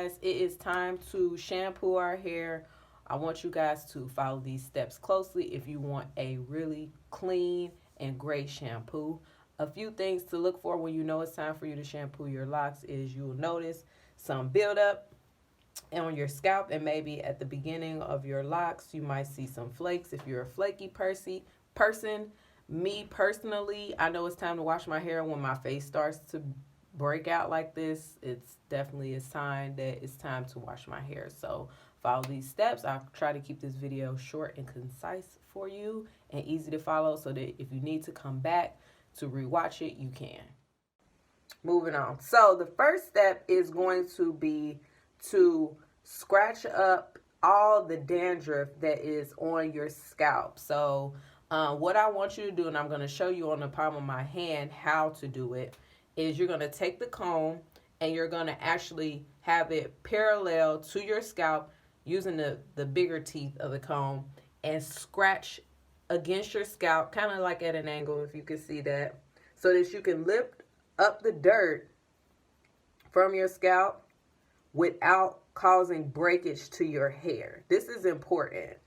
guys, it is time to shampoo our hair. I want you guys to follow these steps closely if you want a really clean and great shampoo. A few things to look for when you know it's time for you to shampoo your locks is you'll notice some buildup on your scalp, and maybe at the beginning of your locks you might see some flakes if you're a flaky person. Me personally, I know it's time to wash my hair when my face starts to break out like this. It's definitely a sign that it's time to wash my hair. So follow these steps. I'll try to keep this video short and concise for you and easy to follow so that if you need to come back to rewatch it, you can. Moving on. So the first step is going to be to scratch up all the dandruff that is on your scalp. So what I want you to do, and I'm going to show you on the palm of my hand how to do it, is you're going to take the comb and you're going to actually have it parallel to your scalp using the bigger teeth of the comb and scratch against your scalp, kind of like at an angle, if you can see that, so that you can lift up the dirt from your scalp without causing breakage to your hair. This is important.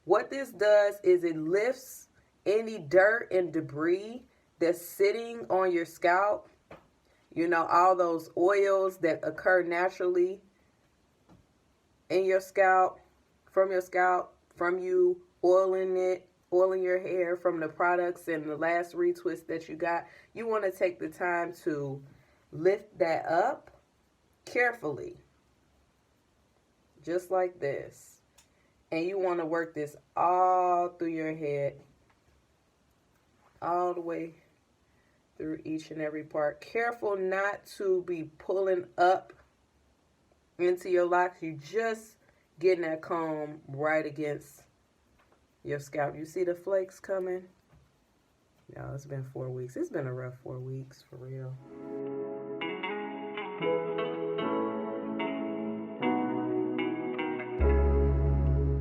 What this does is it lifts any dirt and debris that's sitting on your scalp. You know, all those oils that occur naturally in your scalp, from you oiling your hair, from the products and the last retwist that you got. You want to take the time to lift that up carefully, just like this. And you want to work this all through your head, all the way through each and every part. Careful not to be pulling up into your locks. You just getting that comb right against your scalp. You see the flakes coming? No, it's been 4 weeks. It's been a rough 4 weeks, for real.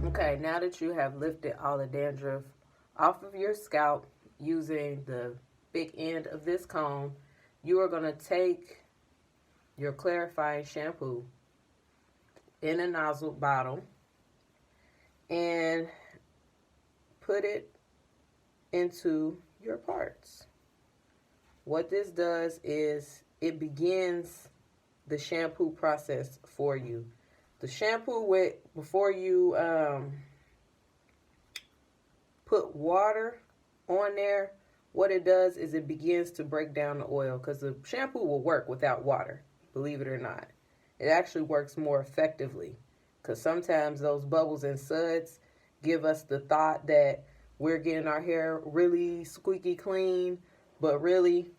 Okay, now that you have lifted all the dandruff off of your scalp using the big end of this comb, you are going to take your clarifying shampoo in a nozzle bottle and put it into your parts. What this does is it begins the shampoo process for you. The shampoo, before you put water on there, what it does is it begins to break down the oil, because the shampoo will work without water, believe it or not. It actually works more effectively, because sometimes those bubbles and suds give us the thought that we're getting our hair really squeaky clean, but really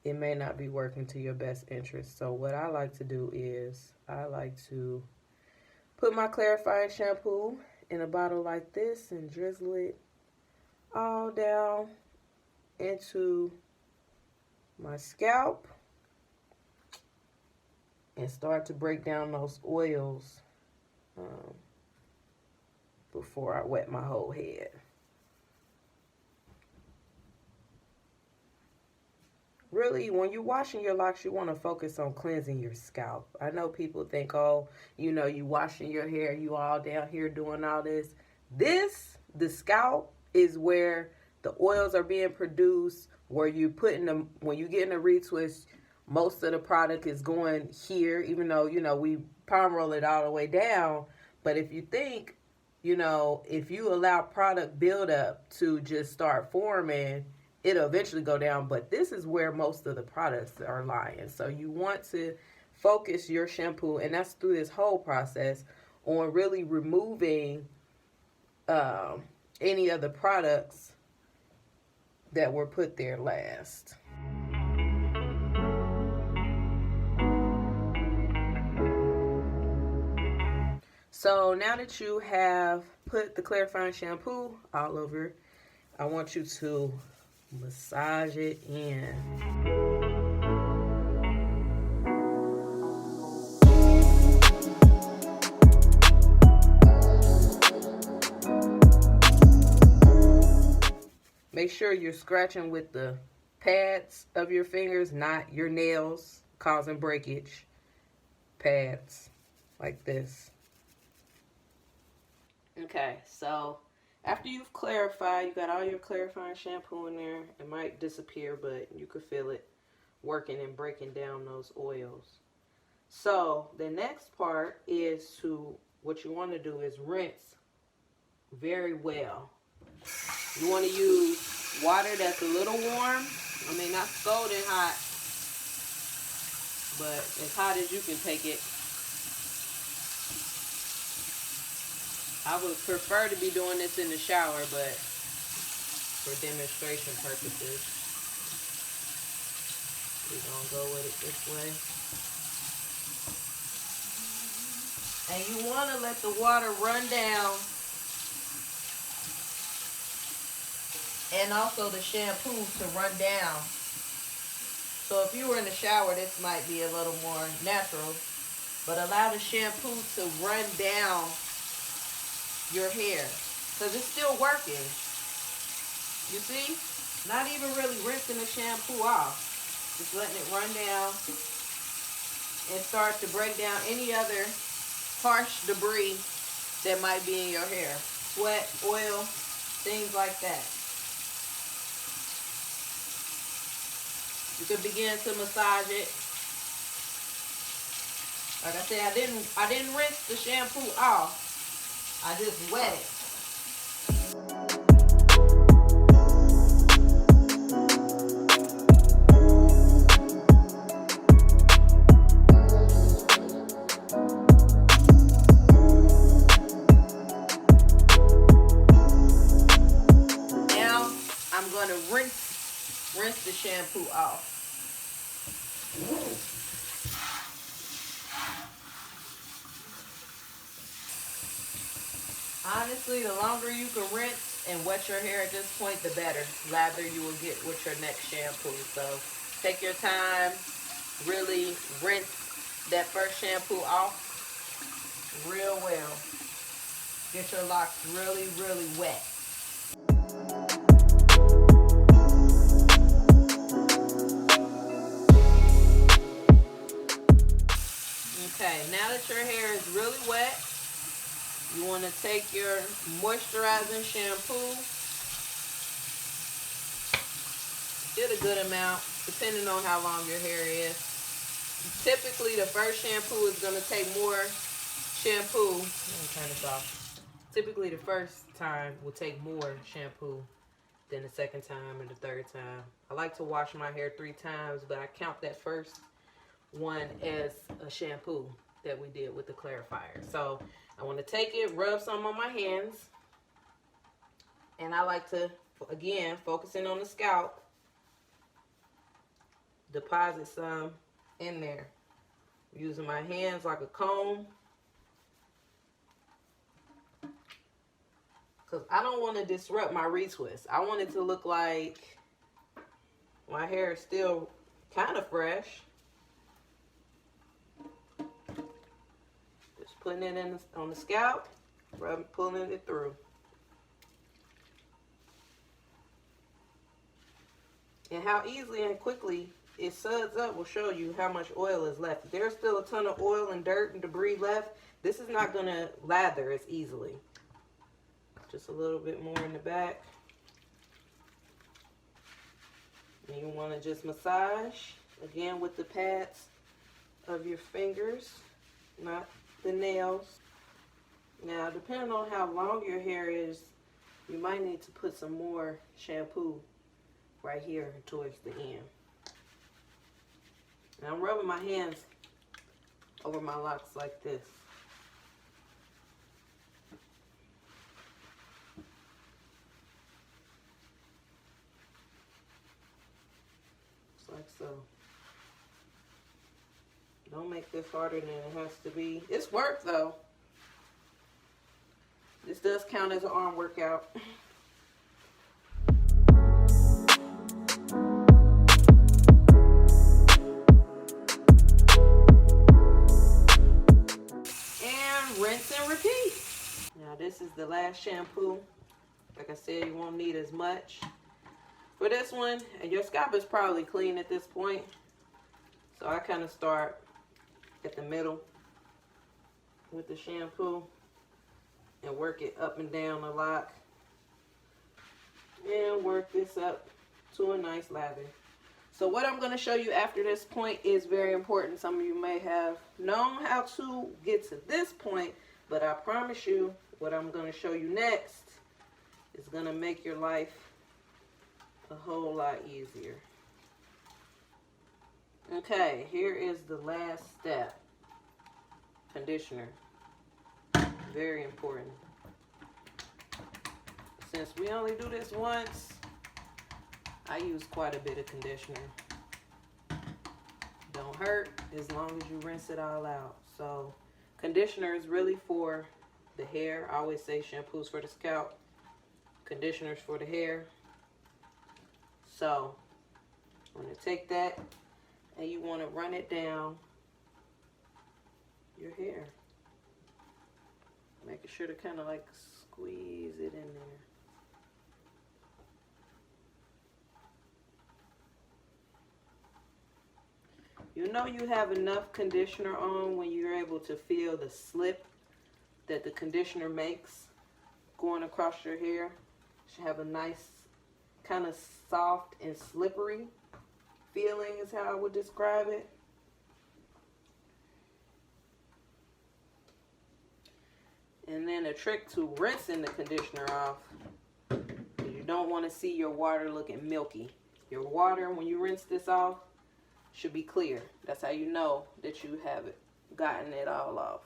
it may not be working to your best interest. So what I like to do is I like to put my clarifying shampoo in a bottle like this and drizzle it all down into my scalp and start to break down those oils before I wet my whole head. Really, when you're washing your locks, you want to focus on cleansing your scalp. I know people think, oh, you know, you washing your hair, you all down here doing all this. The scalp is where the oils are being produced, where you putting them, when you get in a retwist, most of the product is going here, even though, you know, we palm roll it all the way down. But if you think, you know, if you allow product buildup to just start forming, it'll eventually go down. But this is where most of the products are lying. So you want to focus your shampoo, and that's through this whole process, on really removing any of the products that were put there last. So now that you have put the clarifying shampoo all over, I want you to massage it in. Make sure you're scratching with the pads of your fingers, not your nails, causing breakage. pads like this. Okay, so after you've clarified, you got all your clarifying shampoo in there. It might disappear, but you could feel it working and breaking down those oils. So the next part is what you want to do is rinse very well. You want to use water that's a little warm. I mean, not scalding hot, but as hot as you can take it. I would prefer to be doing this in the shower, but for demonstration purposes, we're gonna go with it this way. And you want to let the water run down, and also the shampoo to run down. So if you were in the shower, this might be a little more natural, but allow the shampoo to run down your hair, because it's still working. You see? Not even really rinsing the shampoo off. Just letting it run down and start to break down any other harsh debris that might be in your hair. Sweat, oil, things like that. You could begin to massage it. Like I said, I didn't rinse the shampoo off. I just wet it. Now I'm going to rinse the shampoo off. Honestly, the longer you can rinse and wet your hair at this point, the better lather you will get with your next shampoo. So take your time, really rinse that first shampoo off real well. Get your locks really, really wet. Okay, now that your hair is really wet, you want to take your moisturizing shampoo. Get a good amount, depending on how long your hair is. Typically, the first shampoo is going to take more shampoo. Let me turn this off. Typically, the first time will take more shampoo than the second time and the third time. I like to wash my hair 3 times, but I count that first one as a shampoo that we did with the clarifier. So I want to take it, rub some on my hands, and I like to, again, focusing on the scalp, deposit some in there. Using my hands like a comb, because I don't want to disrupt my retwist. I want it to look like my hair is still kind of fresh. Just putting it in on the scalp, pulling it through. And how easily and quickly it suds up will show you how much oil is left. If there's still a ton of oil and dirt and debris left, this is not going to lather as easily. Just a little bit more in the back. And you want to just massage, again, with the pads of your fingers, not the nails. Now, depending on how long your hair is, you might need to put some more shampoo right here towards the end. Now I'm rubbing my hands over my locks like this. Just like so. Don't make this harder than it has to be. It's work though. This does count as an arm workout. Rinse and repeat. Now this is the last shampoo. Like I said, you won't need as much for this one, and your scalp is probably clean at this point, so I kind of start at the middle with the shampoo and work it up and down the lock. And work this up to a nice lather. So what I'm going to show you after this point is very important. Some of you may have known how to get to this point, but I promise you what I'm going to show you next is going to make your life a whole lot easier. Okay, here is the last step. Conditioner. Very important. Since we only do this once, I use quite a bit of conditioner. Don't hurt as long as you rinse it all out. So conditioner is really for the hair. I always say shampoos for the scalp, conditioners for the hair. So I'm going to take that and you want to run it down your hair. Making sure to kind of like squeeze it in there. You know you have enough conditioner on when you're able to feel the slip that the conditioner makes going across your hair. It should have a nice kind of soft and slippery feeling is how I would describe it. And then a trick to rinsing the conditioner off is you don't want to see your water looking milky. Your water, when you rinse this off, should be clear. That's how you know that you have it gotten it all off.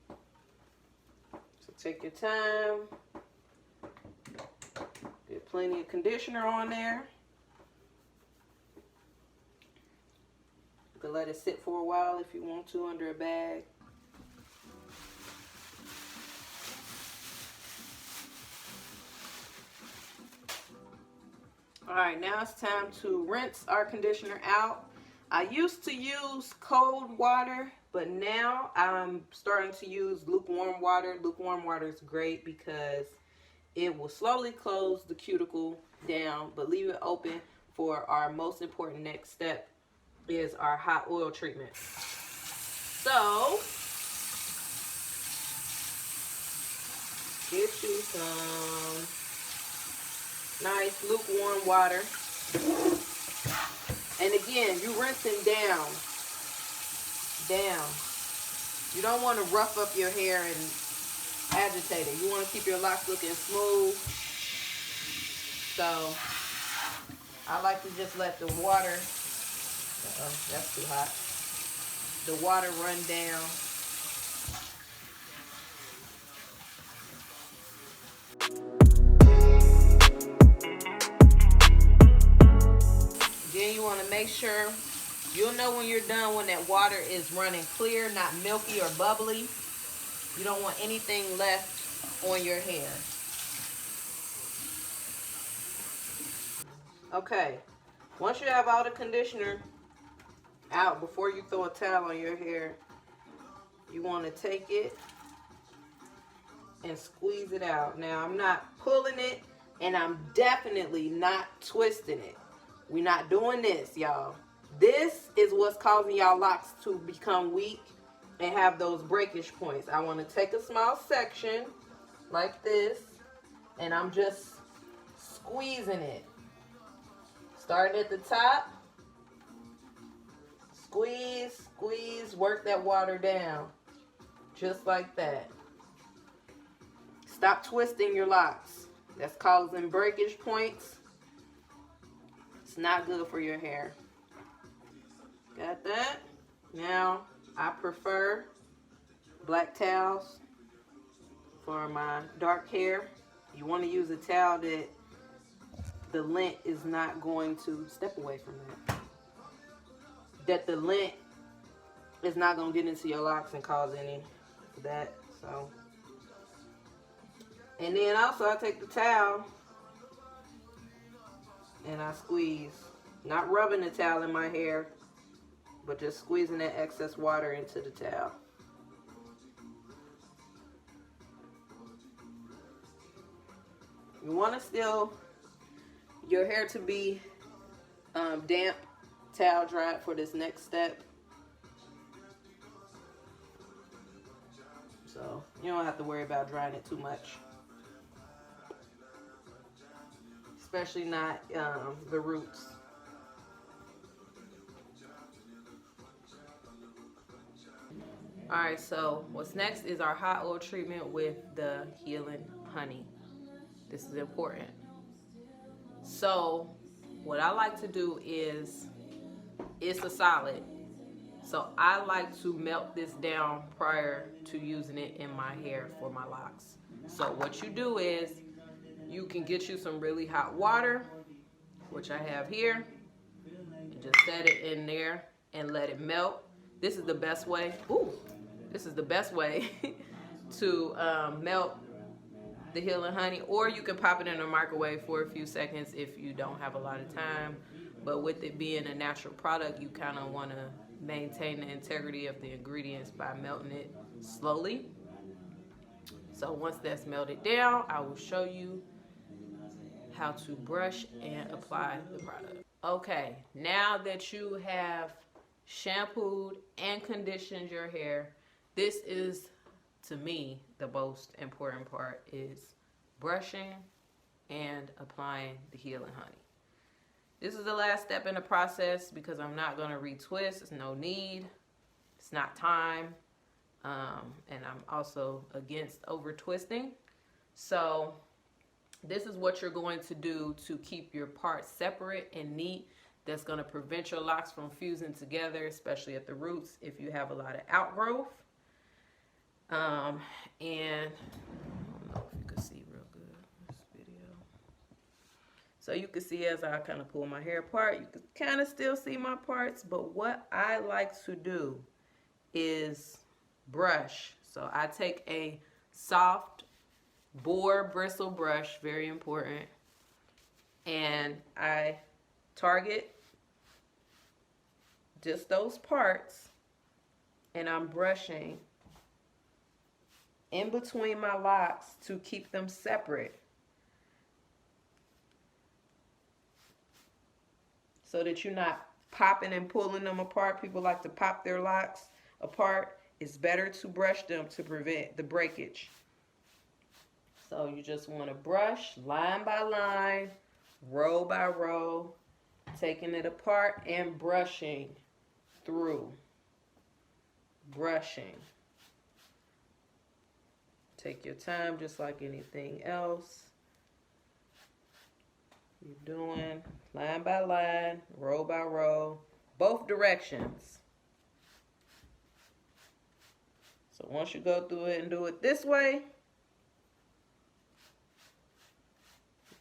So take your time. Get plenty of conditioner on there. You can let it sit for a while if you want to under a bag. Alright, now it's time to rinse our conditioner out. I used to use cold water, but now I'm starting to use lukewarm water. Lukewarm water is great because it will slowly close the cuticle down, but leave it open for our most important next step is our hot oil treatment. So, get you some nice lukewarm water. And again, you rinsing down. You don't want to rough up your hair and agitate it. You want to keep your locks looking smooth. So, I like to just let the water, that's too hot. The water run down. Then you want to make sure, you'll know when you're done when that water is running clear, not milky or bubbly. You don't want anything left on your hair. Okay, once you have all the conditioner out, before you throw a towel on your hair, you want to take it and squeeze it out. Now, I'm not pulling it, and I'm definitely not twisting it. We're not doing this, y'all. This is what's causing y'all locks to become weak and have those breakage points. I want to take a small section like this, and I'm just squeezing it. Starting at the top. Squeeze, squeeze, work that water down. Just like that. Stop twisting your locks. That's causing breakage points. It's not good for your hair. Got that? Now, I prefer black towels for my dark hair. You want to use a towel that the lint is not going to, step away from that. That the lint is not going to get into your locks and cause any of that. So, and then also I take the towel and I squeeze. Not rubbing the towel in my hair, but just squeezing that excess water into the towel. You want to still your hair to be damp, towel dried for this next step. You don't have to worry about drying it too much. Especially not the roots. Alright, so what's next is our hot oil treatment with the Healing Honey. This is important. So what I like to do is, it's a solid. So I like to melt this down prior to using it in my hair for my locks. So what you do is, you can get you some really hot water, which I have here, and just set it in there and let it melt. This is the best way. This is the best way to melt the Healing Honey, or you can pop it in the microwave for a few seconds if you don't have a lot of time. But with it being a natural product, you kind of want to maintain the integrity of the ingredients by melting it slowly. So once that's melted down, I will show you how to brush and apply the product. Okay, now that you have shampooed and conditioned your hair, this is, to me, the most important part, is brushing and applying the Healing Honey. This is the last step in the process because I'm not going to retwist. There's no need. It's not time. And I'm also against over twisting. So this is what you're going to do to keep your parts separate and neat. That's going to prevent your locks from fusing together, especially at the roots if you have a lot of outgrowth. And I don't know if you can see real good in this video. So you can see as I kind of pull my hair apart, you can kind of still see my parts. But what I like to do is brush. So I take a soft boar bristle brush, very important, and I target just those parts, and I'm brushing in between my locks to keep them separate so that you're not popping and pulling them apart. People like to pop their locks apart. It's better to brush them to prevent the breakage. So you just want to brush line by line, row by row, taking it apart and brushing through. Brushing. Take your time just like anything else. You're doing line by line, row by row, both directions. So once you go through it and do it this way,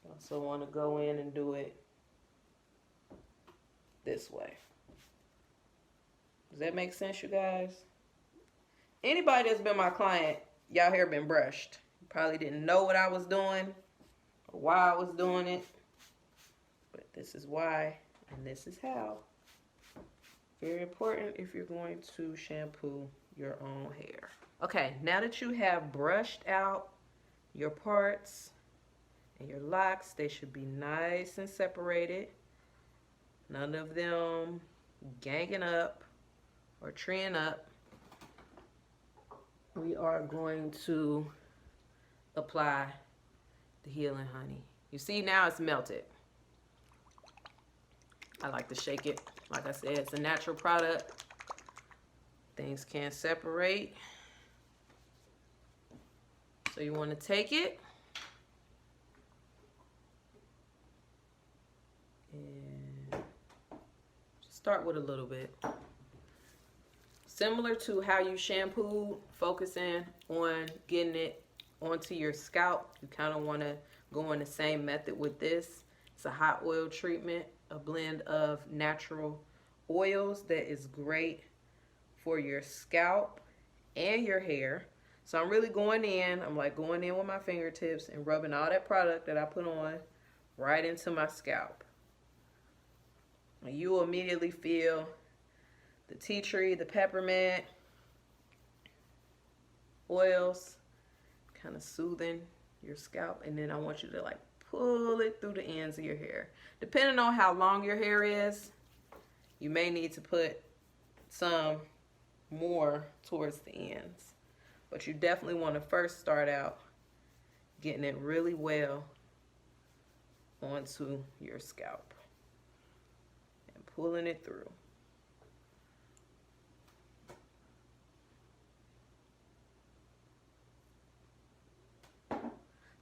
you also want to go in and do it this way. Does that make sense, you guys? Anybody that's been my client, y'all hair been brushed. You probably didn't know what I was doing or why I was doing it. But this is why and this is how. Very important if you're going to shampoo your own hair. Okay, now that you have brushed out your parts and your locks, they should be nice and separated. None of them ganging up or treeing up. We are going to apply the Healing Honey. You see now it's melted. I like to shake it. Like I said, it's a natural product. Things can't separate. So you want to take it and start with a little bit. Similar to how you shampoo, focusing on getting it onto your scalp. You kind of want to go on the same method with this. It's a hot oil treatment, a blend of natural oils that is great for your scalp and your hair. So I'm really going in, I'm like going in with my fingertips and rubbing all that product that I put on right into my scalp. And you will immediately feel the tea tree, the peppermint oils kind of soothing your scalp. And then I want you to like pull it through the ends of your hair. Depending on how long your hair is, you may need to put some more towards the ends. But you definitely want to first start out getting it really well onto your scalp and pulling it through.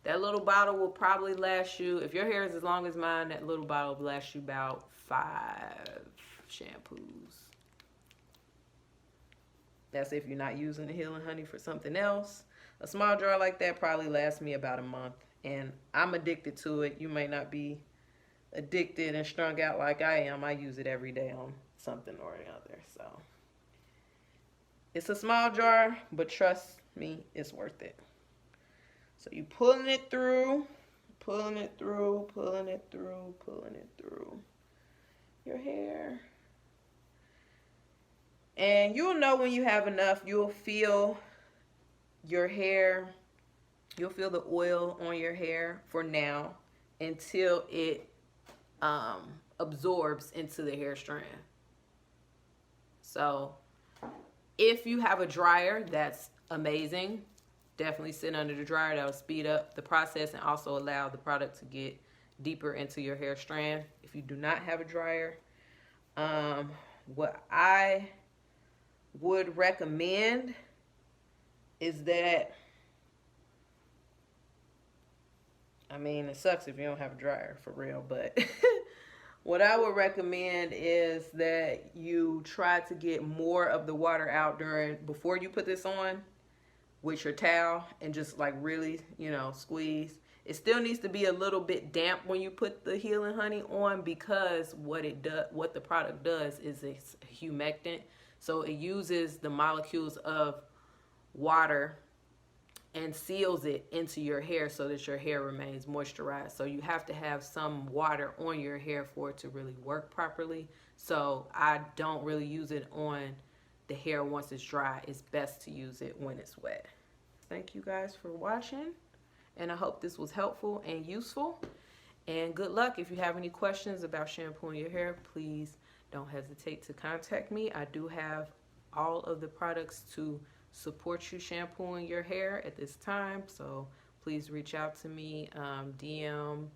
That little bottle will probably last you, if your hair is as long as mine, that little bottle will last you about 5 shampoos. That's if you're not using the Healing Honey for something else. A small jar like that probably lasts me about a month. And I'm addicted to it. You may not be addicted and strung out like I am. I use it every day on something or another. So it's a small jar, but trust me, it's worth it. So you pulling it through, pulling it through, pulling it through, pulling it through your hair. And you'll know when you have enough. You'll feel your hair, you'll feel the oil on your hair for now until it absorbs into the hair strand. So if you have a dryer, that's amazing. Definitely sit under the dryer. That will speed up the process and also allow the product to get deeper into your hair strand. If you do not have a dryer, what I would recommend is that, I mean, it sucks if you don't have a dryer for real, but what I would recommend is that you try to get more of the water out before you put this on with your towel and just like really, you know, squeeze. It still needs to be a little bit damp when you put the Healing Honey on, because what the product does is it's humectant. So it uses the molecules of water and seals it into your hair so that your hair remains moisturized. So you have to have some water on your hair for it to really work properly. So I don't really use it on the hair once it's dry. It's best to use it when it's wet. Thank you guys for watching, and I hope this was helpful and useful. And good luck. If you have any questions about shampooing your hair, please don't hesitate to contact me. I do have all of the products to support you shampooing your hair at this time, so please reach out to me, DM,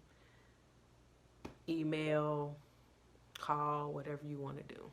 email, call, whatever you want to do.